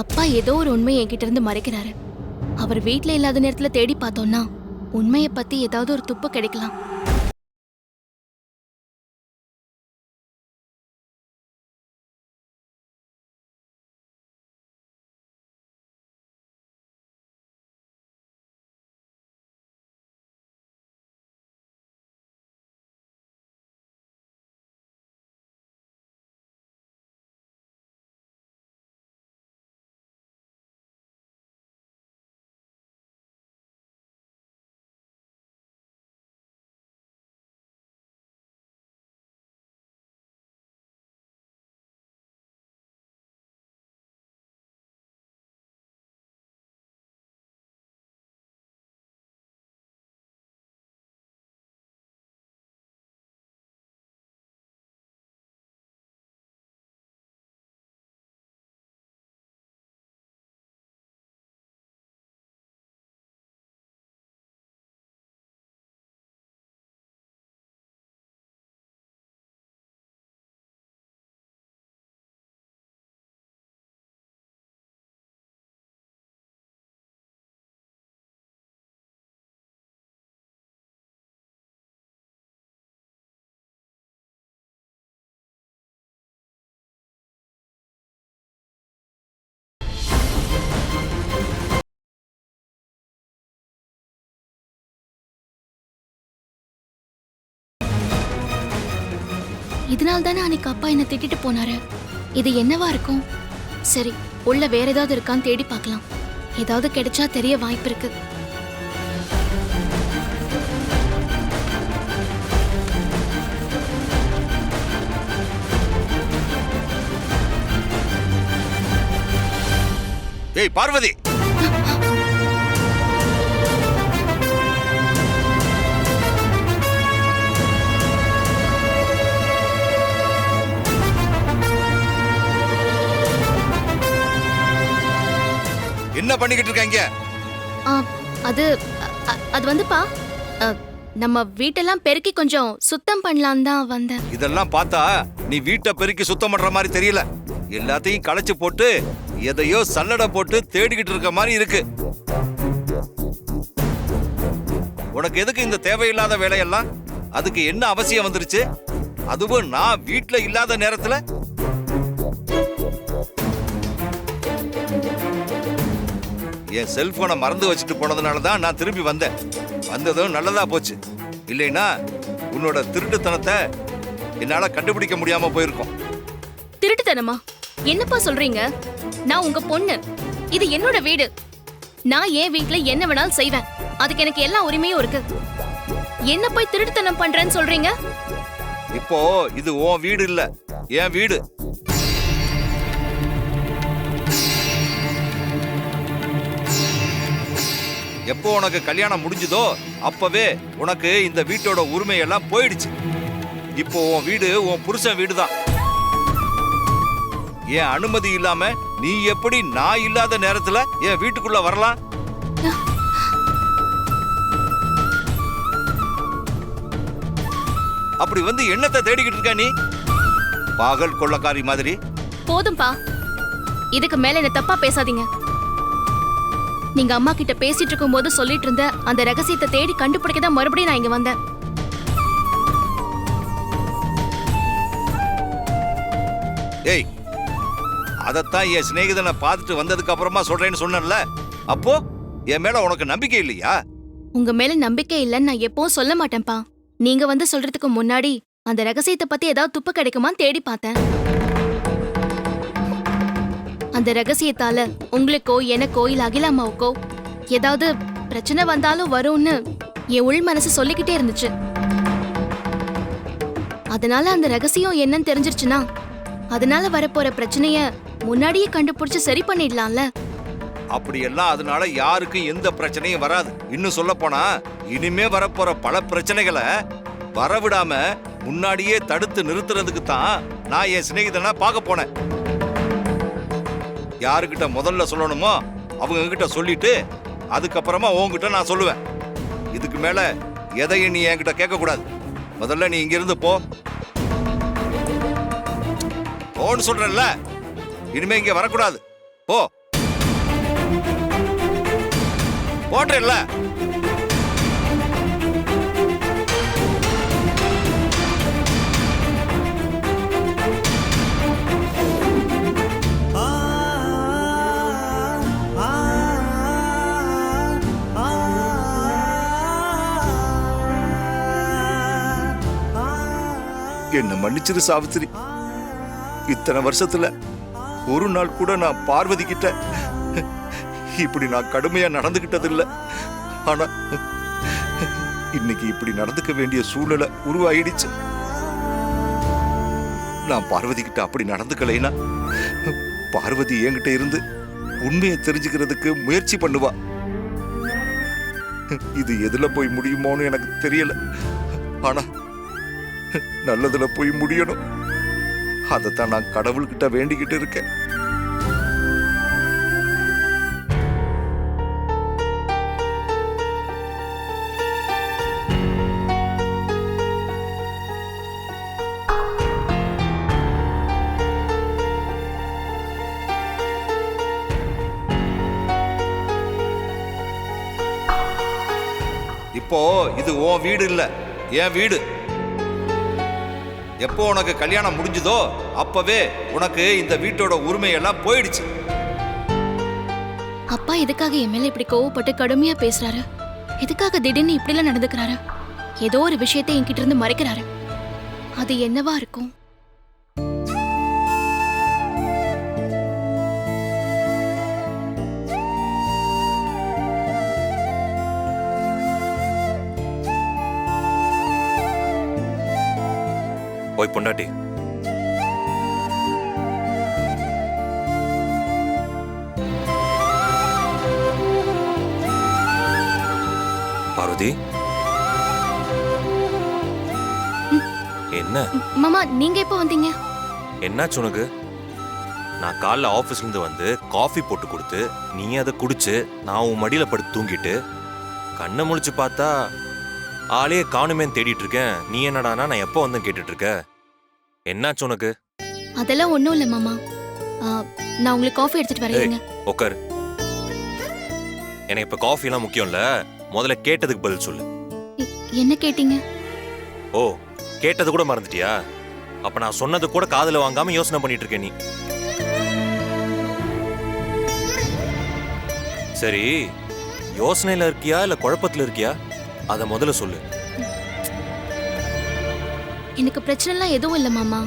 அப்பா ஏதோ ஒரு உண்மையை என்கிட்ட இருந்து மறைக்கிறாரு. அவர் வீட்ல இல்லாத நேரத்துல தேடி பார்த்தோம்னா உண்மையை பத்தி ஏதாவது ஒரு துப்பு கிடைக்கலாம். இதனால தானே அன்னைக்கு அப்பா என்ன திட்டிட்டு போனாரு. இது என்னவா இருக்கும்? சரி, உள்ள வேற ஏதாவது இருக்கான்னு தேடி பார்க்கலாம். ஏதாவது கிடைச்சா தெரிய வாய்ப்பு இருக்கு. ஏய் பார்வதி, என்ன பண்ணிக்கிட்டு இருக்காங்க? அது அது வந்துப்பா, நம்ம வீட்டெல்லாம் பெருக்கி கொஞ்சம் சுத்தம் பண்ணலாம் தான் வந்தேன். இதெல்லாம் பார்த்தா நீ வீட்டை பெருக்கி சுத்தம் பண்ற மாதிரி தெரியல. எல்லாத்தையும் களைச்சு போட்டு எதையோ சல்லடை போட்டு தேடிக்கிட்டு இருக்க மாதிரி இருக்கு. உனக்கு எதுக்கு இந்த தேவையில்லாத வேலையெல்லாம்? அதுக்கு என்ன அவசியம் வந்துருச்சு? அதுவும் நான் வீட்டுல இல்லாத நேரத்துல. என் செல்போனை மறந்து வச்சுட்டு போனதுனாலதான் நான் திரும்பி வந்தேன். வந்ததும் நல்லதா போச்சு. இல்லைன்னா உன்னோட திருட்டுத்தனத்தை என்னால கண்டுபிடிக்க முடியாம போயிருக்கும். திருட்டுத்தனமா? என்னப்பா சொல்றீங்க? நான் உங்க பொண்ணு. இது என்னோட வீடு. நான் என் வீட்டுல என்ன வேணாலும் செய்வேன். அதுக்கு எனக்கு எல்லா உரிமையும் இருக்கு. என்ன போய் திருட்டுத்தனம் பண்றேன்னு சொல்றீங்க? இப்போ இது உன் வீடு இல்ல, என் வீடு. எப்போ உனக்கு கல்யாணம் முடிஞ்சதோ அப்பவே உனக்கு இந்த வீட்டோட உரிமையெல்லாம் போயிடுச்சு. இப்போ உன் வீடு உன் புருஷன் வீடுதான். என் அனுமதி இல்லாம நீ எப்படி நான் இல்லாத நேரத்துல என் வீட்டுக்குள்ள வரலாம்? அப்படி வந்து என்னத்தை தேடிக்கிட்டு இருக்க நீ? பாகல் கொள்ளக்காரி மாதிரி. போதும்பா, இதுக்கு மேல என்ன தப்பா பேசாதீங்க. நீங்க அம்மா கிட்ட பேசிட்டு இருக்கும் போது சொல்லிட்டு இருந்த அந்த ரகசியத்தை தேடி கண்டுபிடிக்க தான் மறுபடியும் நான் இங்க வந்தேன். ஏய், அதத்தான் என் சிநேகிதனை பார்த்துட்டு வந்ததுக்கு அப்புறமா சொல்றேன்னு சொன்னேன்ல. அப்போ என் மேல உனக்கு நம்பிக்கை இல்லையா? உங்க மேல நம்பிக்கை இல்லைன்னு நான் எப்பவும் சொல்ல மாட்டேன்ப்பா. நீங்க வந்து சொல்றதுக்கு முன்னாடி அந்த ரகசியத்தை பத்தி ஏதாவது துப்பு கிடைக்குமான்னு தேடி பார்த்தேன். அந்த ரகசியத்தால உங்களுக்கோ எனக்கோ இல்ல அகிலாமாவுக்கோ ஏதாவது பிரச்சனை வந்தாலும் வரும்னு என் உள் மனசு சொல்லிக்கிட்டே இருந்துச்சு. அதனால அந்த ரகசியம் என்னன்னு தெரிஞ்சிருச்சுன்னா அதனால வரப்போற பிரச்சனைய முன்னாடியே கண்டுபிடிச்சு சரி பண்ணிடலாம்ல. அப்படியெல்லாம் அதனால யாருக்கும் எந்த பிரச்சனையும் வராது. இன்னும் சொல்ல போனா இனிமே வரப்போற பல பிரச்சனைகளை வரவிடாம முன்னாடியே தடுத்து நிறுத்துறதுக்கு தான் நான் என் சிநேகிதனை பார்க்க போனேன். யாருக்கிட்ட முதல்ல சொல்லணுமோ அவங்க கிட்ட சொல்லிட்டு அதுக்கப்புறமா உங்ககிட்ட நான் சொல்லுவேன். இதுக்கு மேல எதையும் நீ என்கிட்ட கேட்க கூடாது. முதல்ல நீ இங்கிருந்து போ. போன்னு சொல்றேன்ல, இனிமே இங்க வரக்கூடாது. போ. ஓட்டுறல்ல? என்ன மன்னிச்சிரு சாவித்திரி. இத்தனை வருஷத்துல ஒரு நாள் கூட நான் பார்வதி கிட்ட இப்படி நான் கடுமையா நடந்துகிட்டது இல்ல. ஆனா இன்னைக்கு இப்படி நடந்துக்க வேண்டிய சூழ்நிலை உருவாயிடுச்சு. நான் பார்வதி கிட்ட அப்படி நடந்துக்கலைன்னா பார்வதி என்கிட்ட இருந்து உண்மையை தெரிஞ்சுக்கிறதுக்கு முயற்சி பண்ணுவா. இது எதுல போய் முடியுமோன்னு எனக்கு தெரியல. ஆனா நல்லதுல போய் முடியணும். அதைத்தான் நான் கடவுள்கிட்ட வேண்டிக்கிட்டு இருக்கேன். இப்போ இது உன் வீடு இல்ல, என் வீடு. எப்போ உனக்கு கல்யாணம் முடிஞ்சதோ அப்பவே உனக்கு இந்த வீட்டோட உரிமையெல்லாம் போயிடுச்சு. அப்பா எதுக்காக என் மேல இப்படி கோவப்பட்டு கடுமையா பேசுறாரு? எதுக்காக திடீர்னு இப்படி எல்லாம் நடந்துக்கிறாரு? ஏதோ ஒரு விஷயத்தை என்கிட்ட இருந்து மறைக்கிறாரு. அது என்னவா இருக்கும்? போய் பொண்டாட்டி, பார்வதி, என்ன மாமா நீங்க எப்போ வந்தீங்க? என்னாச்சு உனக்கு? நான் காலைல ஆபீஸ்ல இருந்து வந்து காஃபி போட்டு கொடுத்து நீ அதை குடிச்சு நான் உன் மடியில படுத்து தூங்கிட்டு கண்ணை முழிச்சு பார்த்தா ஆளே காணுமேன்னு தேடிட்டு இருக்கேன். நீ என்னடானா நான் எப்போ வந்து கேட்டுட்டு இருக்க? என்னாச்சு உனக்கு? அதெல்லாம் ஒண்ணும் இல்ல மாமா. நான் உங்களுக்கு காஃபி எடுத்துட்டு வரேங்க. உட்காரு. எனக்கு இப்ப காஃபி எல்லாம் முக்கியம் இல்ல, முதல்ல கேட்டதுக்கு பதில் சொல்லு. என்ன கேட்டீங்க? ஓ, கேட்டது கூட மறந்துட்டியா? அப்ப நான் சொன்னது கூட காதுல வாங்காம யோசனை பண்ணிட்டு இருக்க நீ. சரி, யோசனையில இருக்கியா இல்ல குழப்பத்துல இருக்கியா? அத முதல்ல சொல்லு. எனக்கு பிரச்சனை எல்லாம் எதுவும் இல்ல மாமா.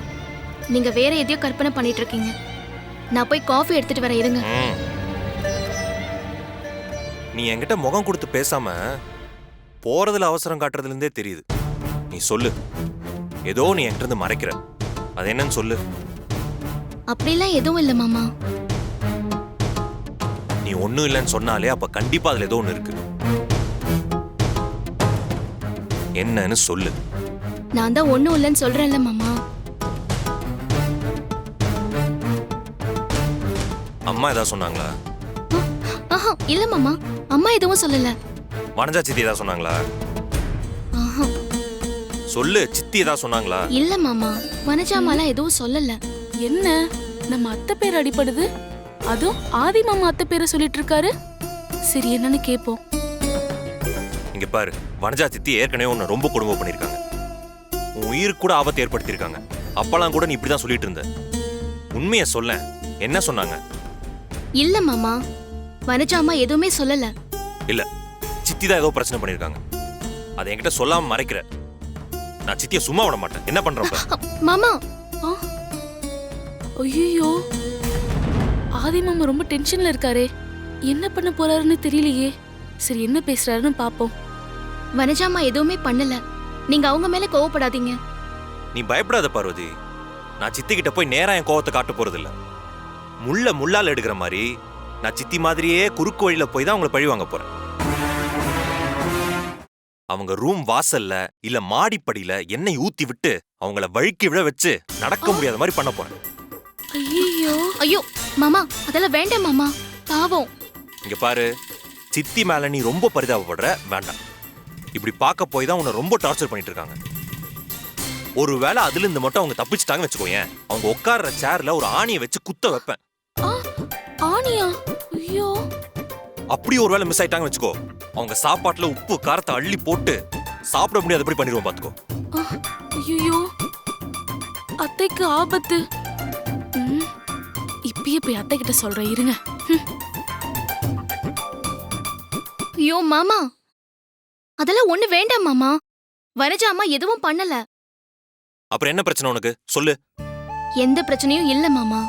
நீங்க வேற எதையோ கற்பனை பண்ணிட்டு இருக்கீங்க. நான் போய் காஃபி எடுத்துட்டு வரேன், இருங்க. நீ என்கிட்ட முகம் கொடுத்து பேசாம போறதுல அவசரம் காட்டுறதுல இருந்தே தெரியுது. நீ சொல்லு. ஏதோ நீ என்கிட்ட இருந்து மறைக்கிற. அது என்னன்னு சொல்லு. அப்படிலாம் எதுவும் இல்ல மாமா. நீ ஒண்ணும் இல்லைன்னு சொன்னாலே அப்ப கண்டிப்பா அதுல ஏதோ ஒண்ணு இருக்கு. என்னன்னு சொல்லு. நான் தான் ஒண்ணும் இல்லைன்னு சொல்றேன்ல மாமா. அம்மா ஏதாவது சொன்னாங்களா? ஆஹா இல்ல மாமா, அம்மா எதுவும் சொல்லல. வனஜா சித்தி ஏதாவது சொன்னாங்களா? ஆஹா சொல்லு. சித்தி ஏதாவது சொன்னாங்களா? இல்ல மாமா, வனஜாமாலாம் எதுவும் சொல்லல. என்ன நம்ம அத்தை பேர் அடிபடுது? அதுவும் ஆதி மாமா அத்தை பேரை சொல்லிட்டு இருக்காரு. சரி என்னன்னு கேப்போம். இங்க பாரு, வனஜா சித்தி ஏற்கனவே உன்னை ரொம்ப கொடுமை பண்ணிருக்காங்க. உன் உயிருக்கு கூட ஆபத்து ஏற்படுத்திருக்காங்க. அப்பெல்லாம் கூட நீ இப்படிதான் சொல்லிட்டு இருந்த. உண்மையை சொல்ல. என்ன சொன்னாங்க? இல்ல மாமா, வனஜாமா எதுவுமே சொல்லல. இல்ல, சித்தி தான் ஏதோ பிரச்சனை பண்ணிருக்காங்க. அதை என்கிட்ட சொல்லாம மறைக்கிற. நான் சித்திய சும்மா விட மாட்டேன். என்ன பண்றப்ப? மாமா ஐயோ, ஆதி மாமா ரொம்ப டென்ஷன்ல இருக்காரே. என்ன பண்ண போறாருன்னு தெரியலையே. சரி என்ன பேசுறாருன்னு பாப்போம். வனஜாமா எதுவுமே பண்ணல. நீங்க அவங்க மேல கோவப்படாதீங்க. நீ பயப்படாத பார்வதி. நான் சித்தி கிட்ட போய் நேரா என் கோவத்தை காட்ட போறது இல்ல. முள்ள முள்ளால் எடுக்கிற மாதிரி நான் சித்தி மாதிரியே குறுக்கு வழியில போய் தான் அவங்களை பழி வாங்க போறேன். அவங்க ரூம் வாசல்ல இல்ல மாடிப்படியில எண்ணெய் ஊத்தி விட்டு அவங்கள வழுக்கி விழ வச்சு நடக்க முடியாத மாதிரி பண்ண போறேன். ஐயோ ஐயோ மாமா, அதெல்லாம் வேண்டாம் மாமா, பாவம். இங்க பாரு, சித்தி மேல நீ ரொம்ப பரிதாபப்படுற. வேண்டாம். இப்படி பார்க்க போய் தான் உன்னை ரொம்ப டார்ச்சர் பண்ணிட்டு இருக்காங்க. ஒருவேளை அதுல இருந்து மட்டும் அவங்க தப்பிச்சுட்டாங்கன்னு வச்சுக்கோயேன், அவங்க உட்கார்ற சேர்ல ஒரு ஆணியை வச்சு குத்த வைப்பேன். ஆனியா? ஐயோ, அப்படி ஒருவேளை மிஸ் ஆயிட்டாங்கன்னு வச்சுக்கோ, அவங்க சாப்பாட்டுல உப்பு காரத்தை அள்ளி போட்டு சாப்பிட முடியாதபடி பண்ணிடுவோம் பாத்துக்கோ. ஐயோ, அத்தைக்கு ஆபத்து. இப்பயே போய் அத்தை கிட்ட சொல்றேன், இருங்க. ஐயோ மாமா, அதெல்லாம் ஒண்ணு வேண்டாம் மாமா. வனஜா அம்மா எதுவும் பண்ணல. அப்புறம் என்ன பிரச்சனை உனக்கு சொல்லு. எந்த பிரச்சனையும் இல்ல மாமா.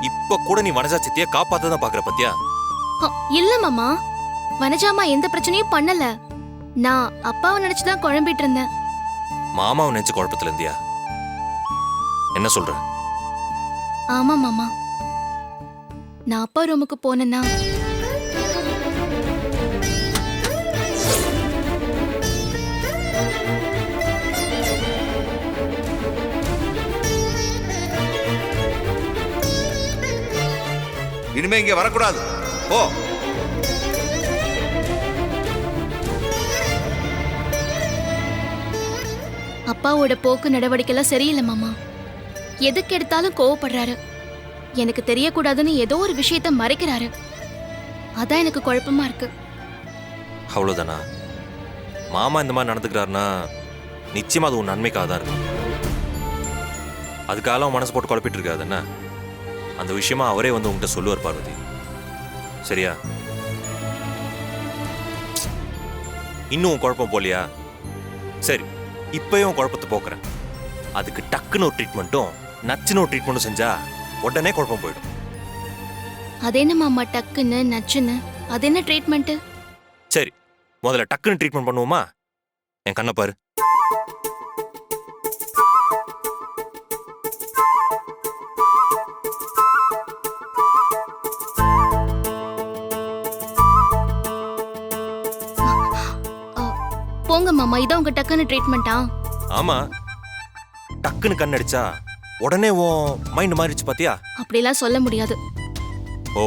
இப்ப கூட நீ வனஜா சித்திய காப்பாத்ததான் பாக்குற பத்தியா? இல்ல மாமா, வனஜா அம்மா எந்த பிரச்சனையும் பண்ணல. நான் அப்பாவை நினைச்சுதான் குழம்பிட்டு இருந்தேன். மாமாவை நினைச்சு குழப்பத்துல இருந்தியா? என்ன சொல்ற? ஆமா மாமா, நான் அப்பா ரூமுக்கு போனேன்னா இனிமே இங்க வரக்கூடாது. போ. அப்பாவோட போக்கு நடவடிக்கைலாம் சரியில்லை மாமா. எதுக்கு எடுத்தாலும் கோவப்படுறாரு. எனக்கு தெரியக்கூடாதுன்னு ஏதோ ஒரு விஷயத்த மறைக்கிறாரு. அதான் எனக்கு குழப்பமா இருக்கு. அவ்வளவுதானா? மாமா இந்த மாதிரி நடந்துக்கிறாருன்னா நிச்சயமா அது உன் நன்மைக்காக தான் இருக்கும். அதுக்காக மனசு போட்டு குழப்பிட்டு இருக்காது என்ன? அந்த விஷயமா அவரே வந்து உங்ககிட்ட சொல்லுவார் பார்வதி. சரியா? இன்னும் உன் குழப்பம் போலியா? சரி, இப்பயும் குழப்பத்தை போக்குறேன். அதுக்கு டக்குன்னு ஒரு ட்ரீட்மெண்ட்டும் நச்சுன்னு ஒரு ட்ரீட்மெண்ட்டும் செஞ்சா உடனே குழப்பம் போயிடும். அது என்ன மாமா டக்குன்னு நச்சுன்னு? அது என்ன ட்ரீட்மெண்ட்? சரி, முதல்ல டக்குன்னு ட்ரீட்மெண்ட் பண்ணுவோமா? என் கண்ணை பாரு. போங்க மாமா, இதான் உங்க டக்குன்னு ட்ரீட்மெண்டா? ஆமா, டக்குன்னு கண் அடிச்சா உடனே உன் மைண்ட் மாறிடுச்சு பாத்தியா? அப்படிலாம் சொல்ல முடியாது. ஓ,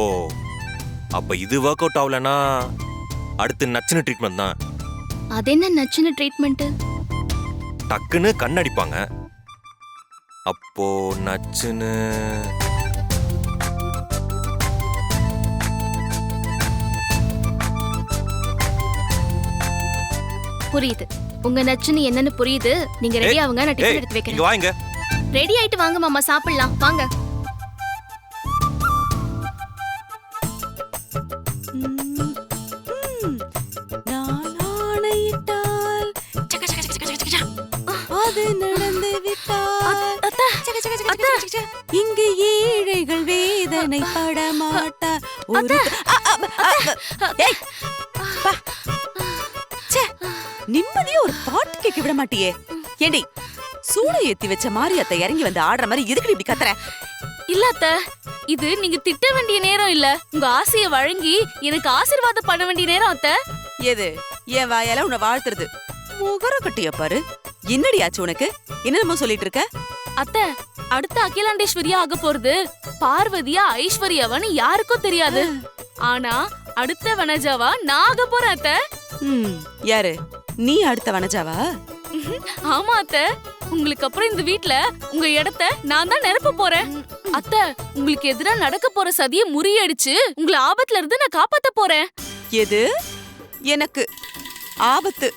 அப்ப இது ஒர்க் அவுட் ஆகலன்னா அடுத்து நச்சுன்னு ட்ரீட்மெண்ட் தான். அது என்ன நச்சுன்னு ட்ரீட்மெண்ட்? டக்குன்னு கண் அடிப்பாங்க, அப்போ நச்சுன்னு புரியுது. உங்க நச்சுன்னு என்னன்னு புரியுது. நீங்க ரெடி ஆகுங்க, நான் டிஃபன் எடுத்து இங்க வைக்கிறேன். வாங்க. ரெடி ஆயிட்டு வாங்க மாமா, சாப்பிடலாம் வாங்க. நான் ஆணையிட்டால் அது நடந்து விட்டால் இங்கு ஏழைகள் வேதனை படமாட்டா. நிம்மதியா ஒரு பாட்டு கேட்க விட மாட்டியே. ஏண்டி, சூட ஏத்தி வச்ச மாதிரி அத்தை இறங்கி வந்து ஆடுற மாதிரி எதுக்கு இப்படி கத்துற? இல்ல அத்தை, இது நீங்க திட்ட வேண்டிய நேரம் இல்ல. உங்க ஆசையை வழங்கி எனக்கு ஆசீர்வாதம் பண்ண வேண்டிய நேரம் அத்தை. எது என் வாயால உன்னை வாழ்த்துறது? முகர கட்டிய பாரு. என்னடி ஆச்சு உனக்கு? என்னமோ சொல்லிட்டு இருக்க? அத்தை, அடுத்த அகிலாண்டேஸ்வரியா ஆக போறது பார்வதியா ஐஸ்வர்யாவான்னு யாருக்கும் தெரியாது. ஆனா அடுத்த வனஜாவா நான் ஆக போறேன் அத்தை. யாரு நீ? அடுத்த வனஜாவா? ஆமா அத்தை, உங்களுக்கு அப்புறம் இந்த வீட்ல உங்க இடத்த நான் தான் நிரப்ப போறேன். அத்தை, உங்களுக்கு எதிரா நடக்க போற சதியை முறியடிச்சு உங்களை ஆபத்துல இருந்து நான் காப்பாத்த போறேன். எது? எனக்கு ஆபத்து?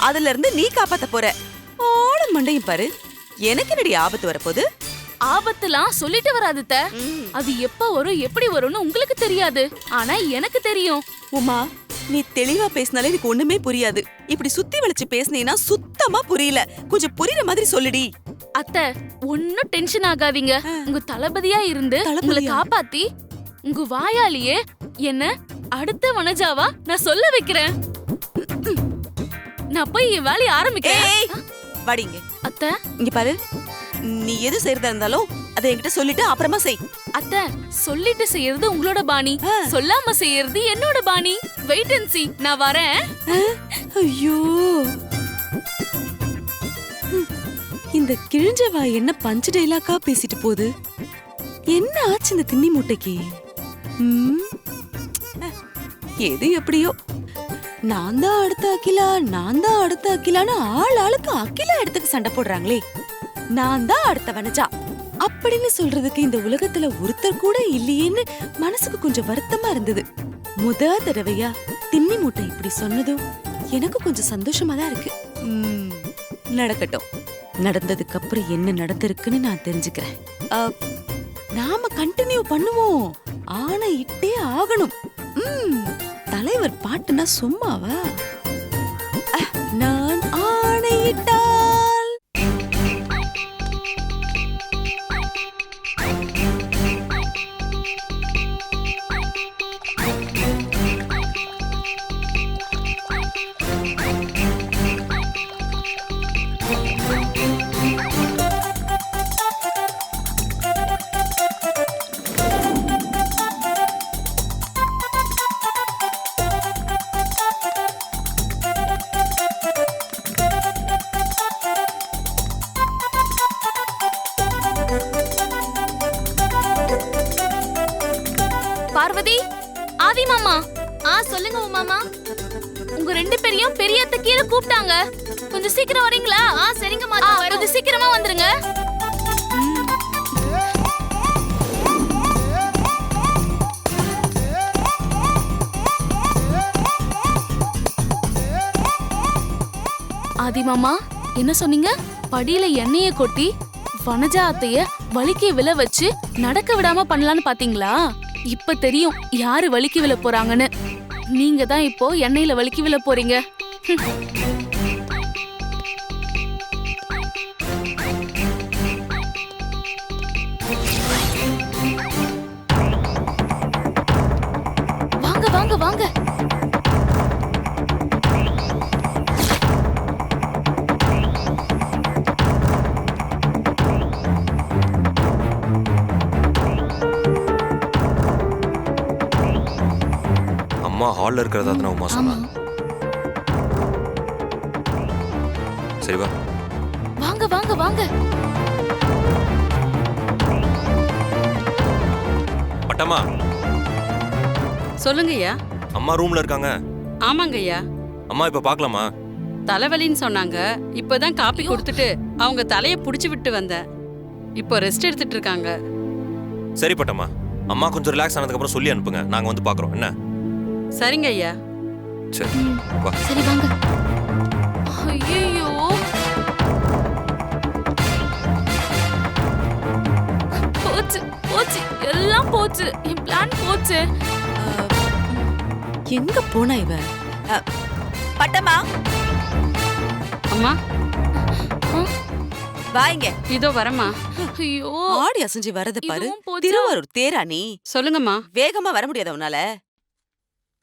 அதுல இருந்து நீ காப்பாத்த போற? ஓட மண்டையும் பாரு. எனக்கு என்னடி ஆபத்து வரப்போகுது? ஆபத்துலாம் சொல்லிட்டு வராது அத்தை. அது எப்ப வரும் எப்படி வரும்னு உங்களுக்கு தெரியாது, ஆனா எனக்கு தெரியும். உமா, நீ தெளிவா பேசினாலே எனக்கு ஒண்ணுமே புரியாது. இப்படி சுத்தி வளைச்சு பேசினீன்னா சுத்தமா புரியல. கொஞ்சம் புரியுற மாதிரி சொல்லுடி. அத்தை, ஒன்னும் டென்ஷன் ஆகாதீங்க. உங்க தளபதியா இருந்து உங்களை காப்பாத்தி உங்க வாயாலேயே என்ன அடுத்த வனஜாவா நான் சொல்ல வைக்கிறேன். நான் போய் என் வேலையை ஆரம்பிக்கிறேன். வாடிங்க. அத்தை, இங்க பாரு, நீ எது செய்யறதா இருந்தாலும் அதை என்கிட்ட சொல்லிட்டு அப்புறமா செய். அத்தை, சொல்லிட்டு செய்யறது உங்களோட பாணி, சொல்லாம செய்யறது என்னோட பாணி. வெயிட் அண்ட் see, நான் வரேன். ஐயோ, இந்த கிழிஞ்சவா என்ன பஞ்சு டைலாக்கா பேசிட்டு போகுது? என்ன ஆச்சு இந்த திண்ணி மூட்டைக்கு? எது எப்படியோ, நான் தான் அடுத்த அகிலா, நான் தான் அடுத்த அகிலான்னு ஆளுக்கு அகிலா இடத்துக்கு சண்டை போடுறாங்களே. நான் தான் அடுத்த வனஜா அப்படின்னு சொல்றதுக்கு இந்த உலகத்துல ஒருத்தர் கூட இல்லையேன்னு மனசுக்கு கொஞ்சம் வருத்தமா இருந்தது. முத தடவையா தின்னி மூட்டை இப்படி சொன்னதும் எனக்கு கொஞ்சம் சந்தோஷமா தான் இருக்கு. நடக்கட்டும். நடந்ததுக்கு அப்புறம் என்ன நடந்திருக்குன்னு நான் தெரிஞ்சுக்கிறேன். நாம கண்டினியூ பண்ணுவோம். ஆனா இட்டே ஆகணும். தலைவர் பாட்டுனா சும்மாவா? நான் ஆணையிட்டால் பார்வதி, ஆதி மாமா, சொல்லுங்க மாமா. உங்க 2 பேரையும் பெரிய அத்தை கீழே கூப்பிட்டாங்க. கொஞ்சம் சீக்கிரம் வரீங்களா? சரிங்க மாமா. கொஞ்சம் சீக்கிரமா வந்துருங்க. ஆதி மாமா, என்ன சொன்னீங்க? படியில எண்ணெய கொட்டி வனஜா அத்தைய வலிக்கு விழ வச்சு நடக்க விடாம பண்ணலான்னு பாத்தீங்களா? இப்ப தெரியும் யாரு வலிக்கு விழ போறாங்கன்னு. நீங்க தான் இப்போ எண்ணெயில வலிக்கு விழ போறீங்க. வாங்க வாங்க வாங்க. அம்மா ஹால்ல இருக்கிறதா தான் உமா சொன்னாங்க. சரி வா. வாங்க வாங்க வாங்க. பட்டம்மா, சொல்லுங்க ஐயா. அம்மா ரூம்ல இருக்காங்க. ஆமாங்க ஐயா. அம்மா இப்ப பார்க்கலாமா? தலைவலின்னு சொன்னாங்க. இப்பதான் காப்பி கொடுத்துட்டு அவங்க தலைய புடிச்சு விட்டு வந்தேன். இப்போ ரெஸ்ட் எடுத்துட்டு இருக்காங்க. சரி பட்டம்மா, அம்மா கொஞ்சம் ரிலாக்ஸ் ஆனதுக்கு அப்புறம் சொல்லி அனுப்புங்க. நாங்க வந்து பார்க்கறோம். என்ன? சரிங்க ஐயா. சரி வா. சரி வாங்க. ஐயோ, போச்சு போச்சு, எல்லாம் போச்சு. என் பிளான் போச்சு. எங்க போனா இவ? பட்டமா, அம்மா வாங்க. இதோ வரமா. ஐயோ, ஆடி அசைஞ்சு வரத பாரு. இதுவும் போச்சா? திருவாரூர் தேரா நீ? சொல்லுங்கம்மா. வேகமா வர முடியாத உன்னால?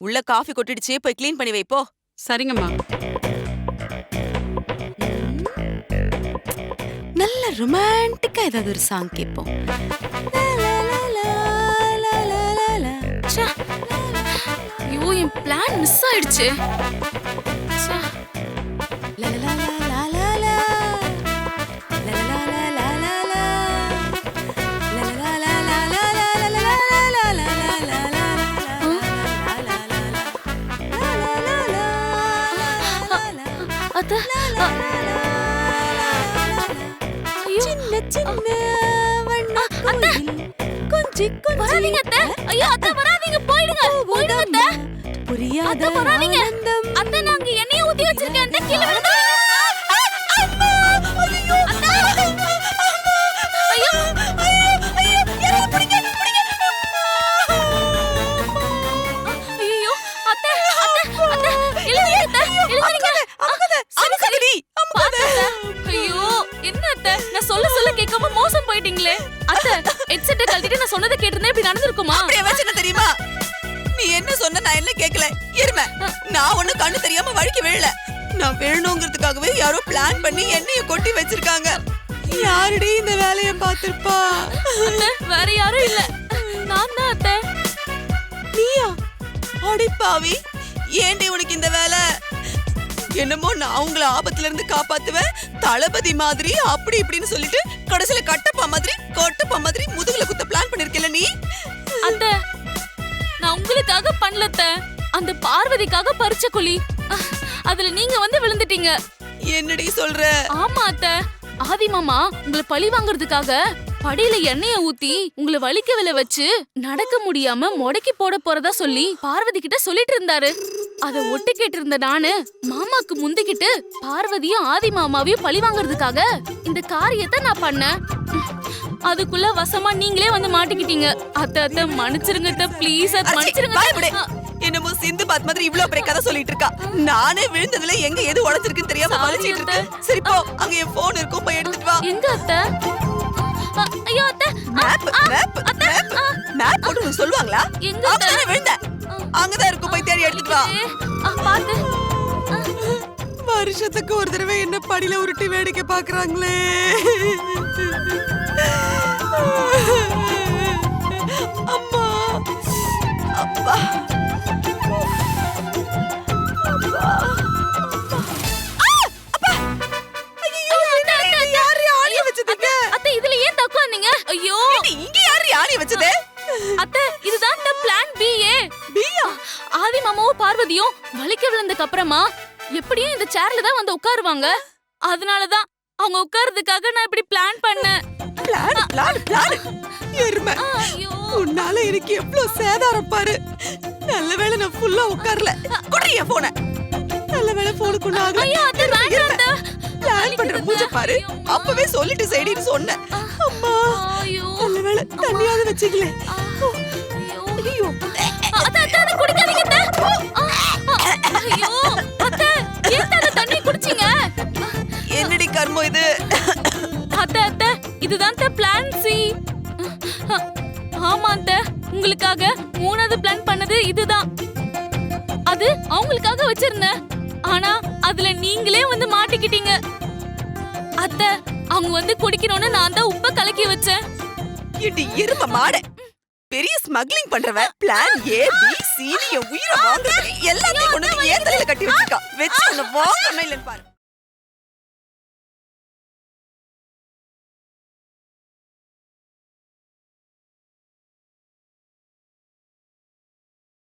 உள்ள காஃபி கொட்டிடுச்சு, போய் க்ளீன் பண்ணி வை போ. சரிங்கம்மா. நல்ல ரொமான்டிக்கா ஏதாவது ஒரு சாங் கேட்போம். ச்சே. ஐயோ, என் பிளான் மிஸ் ஆயிடுச்சு. ச்சே. அத்தை, ஐயோ, அத்தை, வராதீங்க அத்தை. ஐயோ அத்தை, வராதீங்க, போயிடுங்க போயிடுங்க அத்தை. புரியாத அத்தை, வராதீங்க அத்தை. நாங்க எண்ணெயை ஊத்தி வச்சிருக்கேன் அத்தை. கீழே விழுந்துடாதீங்க. ஐயோ, ஐயோ, அத்தை, அத்தை, அத்தை, இழுத்துறீங்க அத்தை, இழுத்துறீங்க. சரி, சரி, பாத்தேன் அத்தை. ஐயோ, என்ன அத்தை, நான் சொல்ல சொல்ல கேட்காம மோசம் போயிட்டீங்களே. அத்தை, ஹெட்செட்டை கழட்டிட்டு நான் சொன்னதை கேட்டிருந்தா இப்படி நடந்திருக்குமா? அப்படியே வச்சு தெரியுமா? நீ என்ன சொன்ன, நான் என்ன கேட்கல. எருமை, நான் ஒண்ணு கண்ணு தெரியாம வழுக்கி விழல. நான் வேணுங்கிறதுக்காகவே யாரோ பிளான் பண்ணி எண்ணெய கொட்டி வச்சிருக்காங்க. யாருடி இந்த வேலைய பாத்திருப்பா? அத்தை, வேற யாரும் இல்ல, நான் தான் அத்தை. நீயா? அடி பாவி, ஏண்டி உனக்கு இந்த வேலை? என்னமோ நான் உங்களை ஆபத்துல இருந்து காப்பாத்துவேன், தளபதி மாதிரி அப்படி இப்படின்னு சொல்லிட்டு கடைசியில கட்டப்பா மாதிரி முதுகுல குத்த பிளான் பண்ணிருக்கல நீ. அத்தை, நான் உங்களுக்காக பண்ணல அத்தை. அந்த பார்வதிக்காக பறிச்ச குழி, அதுல நீங்க வந்து விழுந்துட்டீங்க. என்னடி சொல்ற? ஆமா அத்தை, ஆதி மாமா உங்களை பழி வாங்குறதுக்காக படியில எண்ணெய ஊத்தி உங்களை வலிக்கவில வச்சு நடக்க முடியாம முடக்கி போட போறதா சொல்லி பார்வதி கிட்ட சொல்லிட்டு இருந்தாரு. அத ஒட்டு கேட்டு இருந்த நானு மாமாக்கு முந்திக்கிட்டு பார்வதியும் ஆதி மாமாவையும் பழி வாங்குறதுக்காக இந்த காரியத்தை நான் பண்ணேன். அதுக்குள்ள வசமா நீங்களே வந்து மாட்டிக்கிட்டீங்க. அத்த மன்னிச்சிருங்க அத்த, ப்ளீஸ் அத்த மன்னிச்சிருங்க. என்னமோ சிந்து பாத் மாதிரி இவ்ளோ பெரிய கதை சொல்லிட்டு இருக்கா. நானே விழுந்ததுல எங்க எது உடைஞ்சிருக்குன்னு தெரியாம வலிச்சிட்டு இருக்கேன். சரி போ, அங்க என் போன் இருக்கும், போய் எடுத்துட்டு வா. எங்க அத்த? ஐயோ அத்த, மேப் போட்டு சொல்லுவாங்களா? எங்க அத்த? அங்கதானே விழுந்த, அங்கதான் இருக்கும், போய் தேடி எடுத்துட்டு வா. பாத்து. வருஷத்துக்கு ஒரு தடவை என்ன படியில உருட்டி வேடிக்கை பாக்குறாங்களே. அம்மா, அப்பா, ஐயோ இங்க யாரு யாரி வச்சதே? அத்தை, இதுதான் பிளான் பி. ஆதி மாமாவும் பார்வதியும் வலிக்க விழுந்ததுக்கு அப்புறமா எப்படியும் இந்த சேர்ல தான் வந்து உட்காருவாங்க. அதனாலதான் அவங்க உட்கார்றதுக்காக நான் இப்படி பிளான் பண்ணேன். பிளான் எருமை. ஐயோ, உன்னால எனக்கு எவ்வளவு சேதாரம் பாரு. நல்ல வேளை நான் ஃபுல்லா உட்காரல. குடிய போன. நல்ல வேளை போனுக்கு ஒண்ணு ஆகல. ஐயோ அத்தை, வேண்டாம் அத்தை. பிளான் பண்ற மூஞ்ச பாரு. அப்பவே சொல்லிட்டு சைடுன்னு சொன்னேன். அம்மா, ஐயோ, நல்ல வேளை தண்ணியாவது வச்சுக்கல. ஐயோ அத்தை, அத்தை குடிக்காதீங்க அத்தை. ஐயோ அத்தை, ஏன் அத்தை தண்ணி குடிச்சீங்க? என்னடி கர்மம் இது? அத்தை அத்தை, இதுதான் பிளான் சி. ஆமா அத்தை, உங்களுக்காக மூணாவது பிளான் பண்ணது இதுதான். அது அவங்களுக்காக வச்சிருந்தேன். ஆனா அதுல நீங்களே வந்து மாட்டிக்கிட்டீங்க. அத்தை, அவங்க வந்து குடிக்கணும்னு நான் தான் உப்ப கலக்கி வச்சேன். இடி எரும மாட. பெரிய ஸ்மக்லிங் பண்றவ plan A B C D உயிரை வாங்குறது எல்லாத்தையும் கொண்டு வந்து ஏன் தலையில கட்டி வச்சிருக்கா. வெச்சு உன்னை வாங்கணும் இல்லன்னு பாரு.